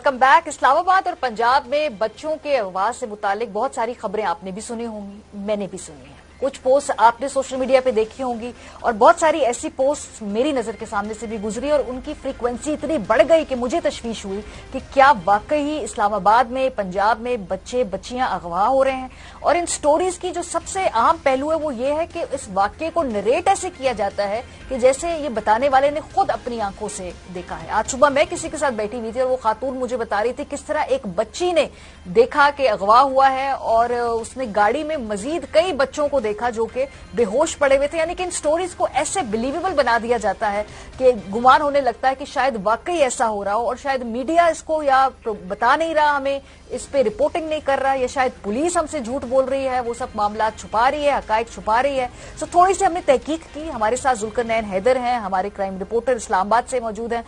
Welcome back. Islamabad और पंजाब में बच्चों के अगवा से मुतालिक बहुत सारी खबरें आपने भी सुनी होंगी, मैंने भी सुनी है। कुछ पोस्ट आपने सोशल मीडिया पे देखी होंगी और बहुत सारी ऐसी पोस्ट मेरी नजर के सामने से भी गुजरी और उनकी फ्रीक्वेंसी इतनी बढ़ गई कि मुझे तशवीश हुई कि क्या वाकई इस्लामाबाद में, पंजाब में बच्चे बच्चियां अगवा हो रहे हैं। और इन स्टोरीज की जो सबसे अहम पहलू है वो ये है कि इस वाक्य को नरेट ऐसे किया जाता है कि जैसे ये बताने वाले ने खुद अपनी आंखों से देखा है। आज सुबह मैं किसी के साथ बैठी हुई थी और वो खातून मुझे बता रही थी किस तरह एक बच्ची ने देखा कि अगवा हुआ है और उसने गाड़ी में मजीद कई बच्चों को देखा जो कि बेहोश पड़े हुए थे। यानी कि इन स्टोरीज को ऐसे बिलीवेबल बना दिया जाता है कि गुमान होने लगता है कि शायद वाकई ऐसा हो रहा हो और शायद मीडिया इसको या बता नहीं रहा, हमें इस पे रिपोर्टिंग नहीं कर रहा, या शायद पुलिस हमसे झूठ बोल रही है, वो सब मामला छुपा रही है, हकायक छुपा रही है। सो थोड़ी सी हमने तहकीक की। हमारे साथ जुल्करनैन हैदर हैं, हमारे क्राइम रिपोर्टर इस्लामाबाद से मौजूद हैं।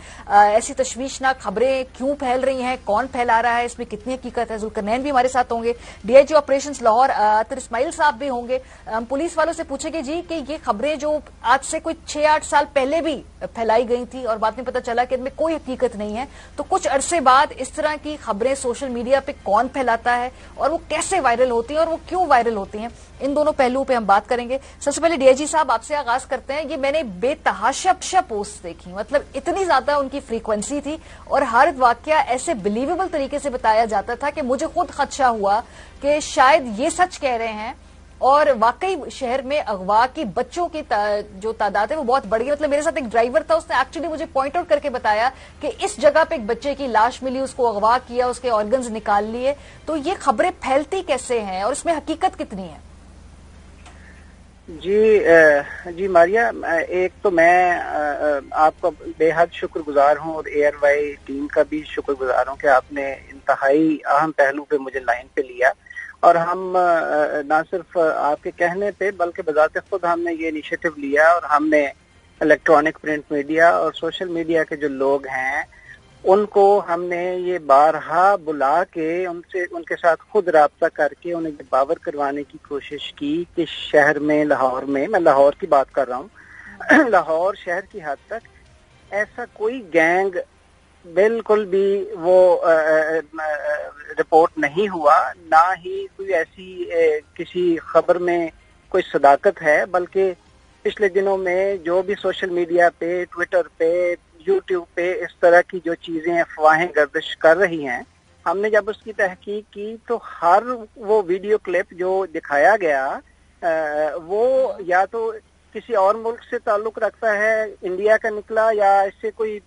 ऐसी तशवीशनाक खबरें क्यों फैल रही हैं, कौन फैला रहा है, इसमें कितनी हकीकत है। जुल्करनैन भी हमारे साथ होंगे, डीआईजी ऑपरेशंस लाहौर अतर इस्माइल साहब भी होंगे। हम पुलिस वालों से पूछेंगे जी कि ये खबरें जो आज से कोई 6-8 साल पहले भी फैलाई गई थी और बाद में पता चला कि इनमें कोई हकीकत नहीं है, तो कुछ अरसे बाद इस तरह की खबरें सोशल मीडिया पे कौन फैलाता है और वो कैसे वायरल होती हैं और वो क्यों वायरल होती हैं, इन दोनों पहलुओं पे हम बात करेंगे। सबसे पहले डीआईजी साहब आपसे आगाज करते हैं। ये मैंने बेतहाशा पोस्ट देखी, मतलब इतनी ज्यादा उनकी फ्रीक्वेंसी थी और हर वाकया ऐसे बिलीवेबल तरीके से बताया जाता था कि मुझे खुद खदशा हुआ कि शायद ये सच कह रहे हैं और वाकई शहर में अगवा की बच्चों की जो तादाद है वो बहुत बढ़ गई। मतलब मेरे साथ एक ड्राइवर था, उसने एक्चुअली मुझे पॉइंट आउट करके बताया कि इस जगह पे एक बच्चे की लाश मिली, उसको अगवा किया, उसके ऑर्गन्स निकाल लिए। तो ये खबरें फैलती कैसे हैं और इसमें हकीकत कितनी है? जी मारिया, एक तो मैं आपका बेहद शुक्रगुजार हूं और एयरवाई टीम का भी शुक्रगुजार हूं कि आपने इंतहाई अहम पहलू पे मुझे लाइन पे लिया और हम ना सिर्फ आपके कहने पे बल्कि बजाते खुद हमने ये इनिशिएटिव लिया और हमने इलेक्ट्रॉनिक प्रिंट मीडिया और सोशल मीडिया के जो लोग हैं उनको हमने ये बारहा बुला के उनके साथ खुद राब्ता करके उन्हें ये बावर करवाने की कोशिश की कि शहर में, लाहौर में, मैं लाहौर की बात कर रहा हूँ, लाहौर शहर की हद तक ऐसा कोई गैंग बिल्कुल भी वो रिपोर्ट नहीं हुआ, ना ही कोई ऐसी किसी खबर में कोई सदाकत है। बल्कि पिछले दिनों में जो भी सोशल मीडिया पे, ट्विटर पे, यूट्यूब पे इस तरह की जो चीजें अफवाहें गर्दिश कर रही हैं, हमने जब उसकी तहकीक की तो हर वो वीडियो क्लिप जो दिखाया गया वो या तो किसी और मुल्क से ताल्लुक रखता है, इंडिया का निकला, या इससे कोई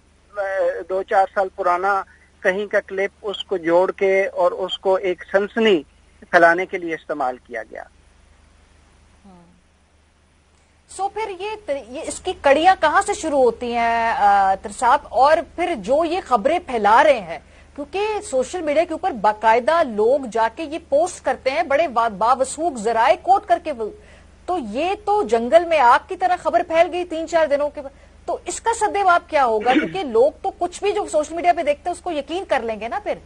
2-4 साल पुराना कहीं का क्लिप उसको जोड़ के और उसको एक सनसनी फैलाने के लिए इस्तेमाल किया गया। सो फिर ये इसकी कड़ियां कहाँ से शुरू होती हैं साहब? और फिर जो ये खबरें फैला रहे हैं, क्योंकि सोशल मीडिया के ऊपर बाकायदा लोग जाके ये पोस्ट करते हैं बड़े बावसूख जराए कोट करके, तो ये तो जंगल में आग की तरह खबर फैल गई 3-4 दिनों के बाद। तो इसका सद्देबाब क्या होगा? क्योंकि लोग तो कुछ भी जो सोशल मीडिया पे देखते हैं उसको यकीन कर लेंगे ना फिर।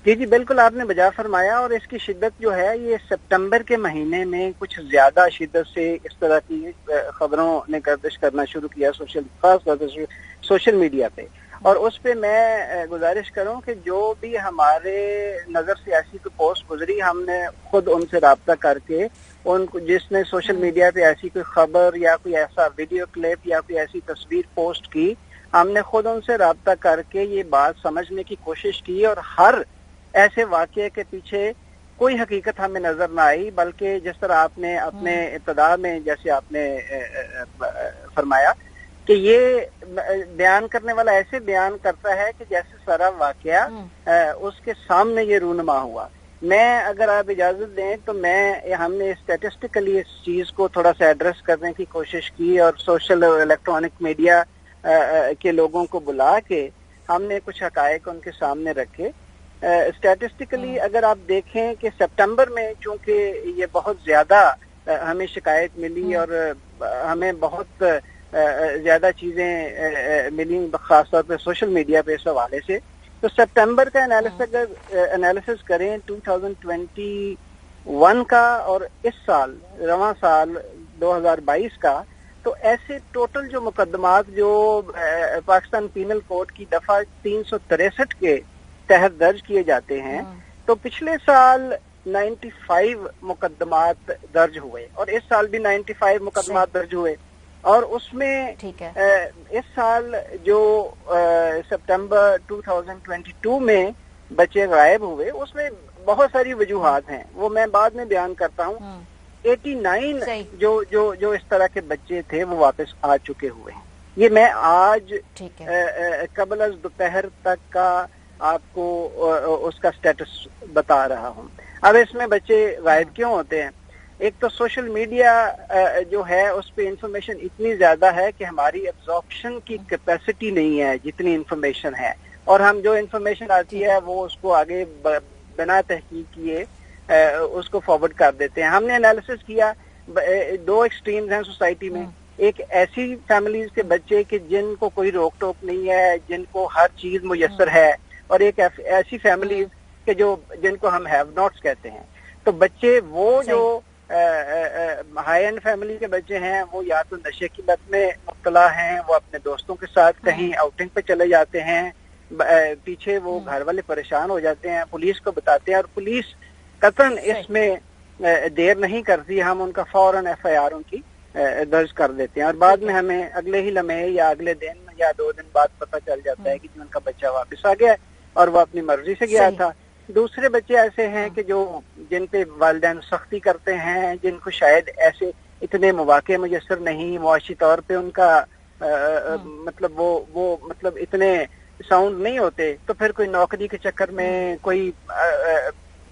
जी बिल्कुल, आपने बजा फरमाया। और इसकी शिद्दत जो है ये सितंबर के महीने में कुछ ज्यादा शिद्दत से इस तरह की खबरों ने गर्दिश करना शुरू किया, खास तौर पर सोशल मीडिया पे। और उस पे मैं गुजारिश करूं कि जो भी हमारे नजर से ऐसी कोई पोस्ट गुजरी, हमने खुद उनसे राब्ता करके उनको, जिसने सोशल मीडिया पे ऐसी कोई खबर या कोई ऐसा वीडियो क्लिप या कोई ऐसी तस्वीर पोस्ट की, हमने खुद उनसे राब्ता करके ये बात समझने की कोशिश की। और हर ऐसे वाकये के पीछे कोई हकीकत हमें नजर ना आई, बल्कि जिस तरह आपने अपने इब्तिदा में जैसे आपने फरमाया कि ये बयान करने वाला ऐसे बयान करता है कि जैसे सारा वाकया उसके सामने ये रूनुमा हुआ। मैं, अगर आप इजाजत दें तो हमने स्टैटिस्टिकली इस चीज को थोड़ा सा एड्रेस करने की कोशिश की और सोशल इलेक्ट्रॉनिक मीडिया के लोगों को बुला के हमने कुछ हकायक उनके सामने रखे। स्टैटिस्टिकली अगर आप देखें कि सितंबर में चूंकि ये बहुत ज्यादा हमें शिकायत मिली और हमें बहुत ज्यादा चीजें मिली, खासतौर पे सोशल मीडिया पे इस हवाले से, तो सितंबर का एनालिसिस करें 2021 का और इस साल, रवां साल 2022 का, तो ऐसे टोटल जो मुकदमात जो पाकिस्तान पीनल कोड की दफा 363 के तहत दर्ज किए जाते हैं, तो पिछले साल 95 मुकदमात दर्ज हुए और इस साल भी 95 मुकदमात दर्ज हुए। और उसमें इस साल जो सितंबर 2022 में बच्चे गायब हुए, उसमें बहुत सारी वजूहात हैं, वो मैं बाद में बयान करता हूँ। 89 जो इस तरह के बच्चे थे वो वापस आ चुके हुए हैं। ये मैं आज कबल अज़ दोपहर तक का आपको उसका स्टेटस बता रहा हूँ। अब इसमें बच्चे गायब क्यों होते हैं? एक तो सोशल मीडिया जो है उस पे इंफॉर्मेशन इतनी ज्यादा है कि हमारी एब्जॉर्प्शन की कैपेसिटी नहीं है जितनी इंफॉर्मेशन है, और हम जो इंफॉर्मेशन आती है वो उसको आगे बिना तहकीक किए उसको फॉरवर्ड कर देते हैं। हमने एनालिसिस किया, दो एक्सट्रीम्स हैं सोसाइटी में। एक ऐसी फैमिलीज के बच्चे कि जिनको कोई रोक टोक नहीं है, जिनको हर चीज मुयस्सर है, और एक ऐसी फैमिलीज के जिनको हम हैव नॉट्स कहते हैं। तो बच्चे वो जो हाई एंड फैमिली के बच्चे हैं वो या तो नशे की लत में मुब्तला हैं, वो अपने दोस्तों के साथ कहीं आउटिंग पे चले जाते हैं, पीछे वो घर वाले परेशान हो जाते हैं, पुलिस को बताते हैं और पुलिस कतन इसमें देर नहीं करती, हम उनका फौरन FIR उनकी दर्ज कर देते हैं और बाद में हमें अगले ही लम्हे या अगले दिन या 2 दिन बाद पता चल जाता है कि उनका बच्चा वापस आ गया और वो अपनी मर्जी से गया था। दूसरे बच्चे ऐसे हैं कि जिन पे वालिदैन सख्ती करते हैं, जिनको शायद ऐसे इतने मौके मुयस्सर नहीं, मुआशी तौर पे उनका मतलब वो मतलब इतने साउंड नहीं होते, तो फिर कोई नौकरी के चक्कर में कोई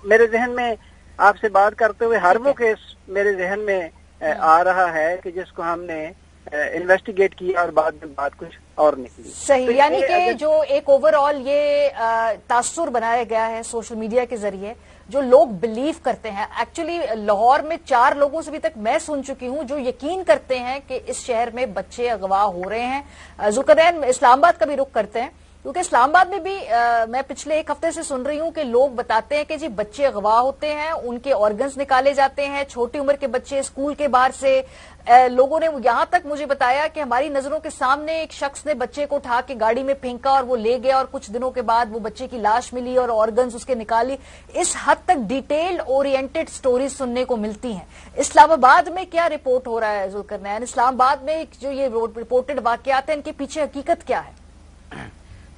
मेरे जहन में आपसे बात करते हुए हर वो केस मेरे जहन में आ रहा है कि जिसको हमने इन्वेस्टिगेट किया और बाद में बात कुछ और निकली। सही, तो यानी कि जो एक ओवरऑल ये तासुर बनाया गया है सोशल मीडिया के जरिए, जो लोग बिलीव करते हैं। एक्चुअली लाहौर में 4 लोगों से अभी तक मैं सुन चुकी हूं जो यकीन करते हैं कि इस शहर में बच्चे अगवा हो रहे हैं। जुल्करनैन इस्लामाबाद का भी रुख करते हैं, क्योंकि इस्लामाबाद में भी मैं पिछले 1 हफ्ते से सुन रही हूं कि लोग बताते हैं कि जी बच्चे अगवा होते हैं, उनके ऑर्गन्स निकाले जाते हैं, छोटी उम्र के बच्चे स्कूल के बाहर से। लोगों ने यहां तक मुझे बताया कि हमारी नजरों के सामने एक शख्स ने बच्चे को उठा के गाड़ी में फेंका और वो ले गया और कुछ दिनों के बाद वो बच्चे की लाश मिली और ऑर्गन्स उसके निकाली। इस हद तक डिटेल ओरिएंटेड स्टोरीज सुनने को मिलती हैं। इस्लामाबाद में क्या रिपोर्ट हो रहा है जुल्करनैन? इस्लामाबाद में जो ये रिपोर्टेड वाकयात हैं, इनके पीछे हकीकत क्या है?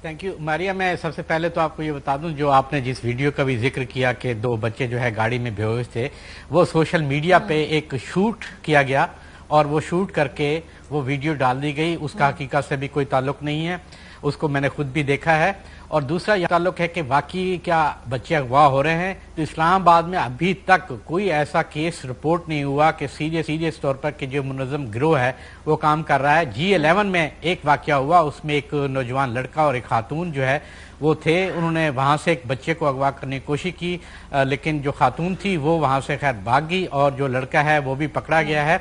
Thank you Maria. मैं सबसे पहले तो आपको ये बता दूं, जो आपने जिस वीडियो का भी जिक्र किया कि 2 बच्चे जो है गाड़ी में बेहोश थे, वो सोशल मीडिया पे एक शूट किया गया और वो शूट करके वो वीडियो डाल दी गई। उसका हकीकत से भी कोई ताल्लुक नहीं है, उसको मैंने खुद भी देखा है। और दूसरा ये ताल्लुक है कि वाकई क्या बच्चे अगवा हो रहे हैं, तो इस्लामाबाद में अभी तक कोई ऐसा केस रिपोर्ट नहीं हुआ कि सीरियस तौर पर कि जो मुनज़्ज़म गिरोह है वो काम कर रहा है। G11 में एक वाकया हुआ, उसमें एक नौजवान लड़का और एक खातून जो है वो थे, उन्होंने वहां से एक बच्चे को अगवा करने की कोशिश की, लेकिन जो खातून थी वो वहां से खैर भाग गई और जो लड़का है वो भी पकड़ा गया है।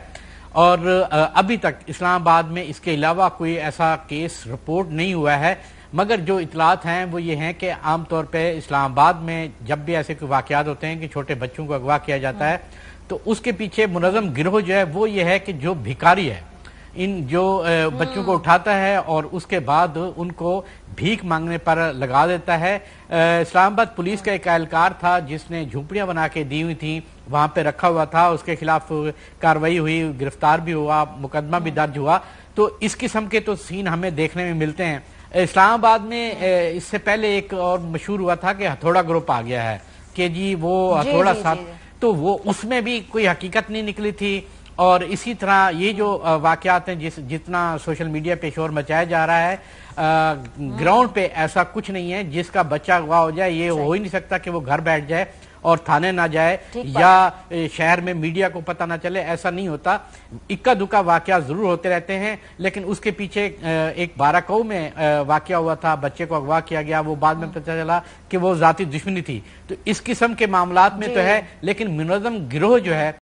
और अभी तक इस्लामाबाद में इसके अलावा कोई ऐसा केस रिपोर्ट नहीं हुआ है, मगर जो इतलात हैं वो ये हैं कि आमतौर पे इस्लामाबाद में जब भी ऐसे कोई वाकयात होते हैं कि छोटे बच्चों को अगवा किया जाता है, तो उसके पीछे मुनज़्ज़म गिरोह जो है वो ये है कि जो भिखारी है, इन जो बच्चों को उठाता है और उसके बाद उनको भीख मांगने पर लगा देता है। इस्लामाबाद पुलिस का एक एहलकार था जिसने झोंपड़ियां बना के दी हुई थी, वहां पे रखा हुआ था, उसके खिलाफ कार्रवाई हुई, गिरफ्तार भी हुआ, मुकदमा भी दर्ज हुआ। तो इस किस्म के तो सीन हमें देखने में मिलते हैं। इस्लामाबाद में इससे पहले एक और मशहूर हुआ था कि हथौड़ा ग्रुप आ गया है कि जी वो हथौड़ा साथ, तो वो उसमें भी कोई हकीकत नहीं निकली थी। और इसी तरह ये जो वाकयात हैं, जितना सोशल मीडिया पे शोर मचाया जा रहा है, ग्राउंड पे ऐसा कुछ नहीं है। जिसका बच्चा अगवा हो जाए, ये हो ही नहीं सकता कि वो घर बैठ जाए और थाने ना जाए या शहर में मीडिया को पता ना चले, ऐसा नहीं होता। इक्का दुक्का वाकया जरूर होते रहते हैं, लेकिन उसके पीछे एक बाराकाऊ में वाकया हुआ था, बच्चे को अगवा किया गया, वो बाद में पता चला कि वो जाती दुश्मनी थी। तो इस किस्म के मामलात में तो है, लेकिन मुनज़्ज़म गिरोह जो है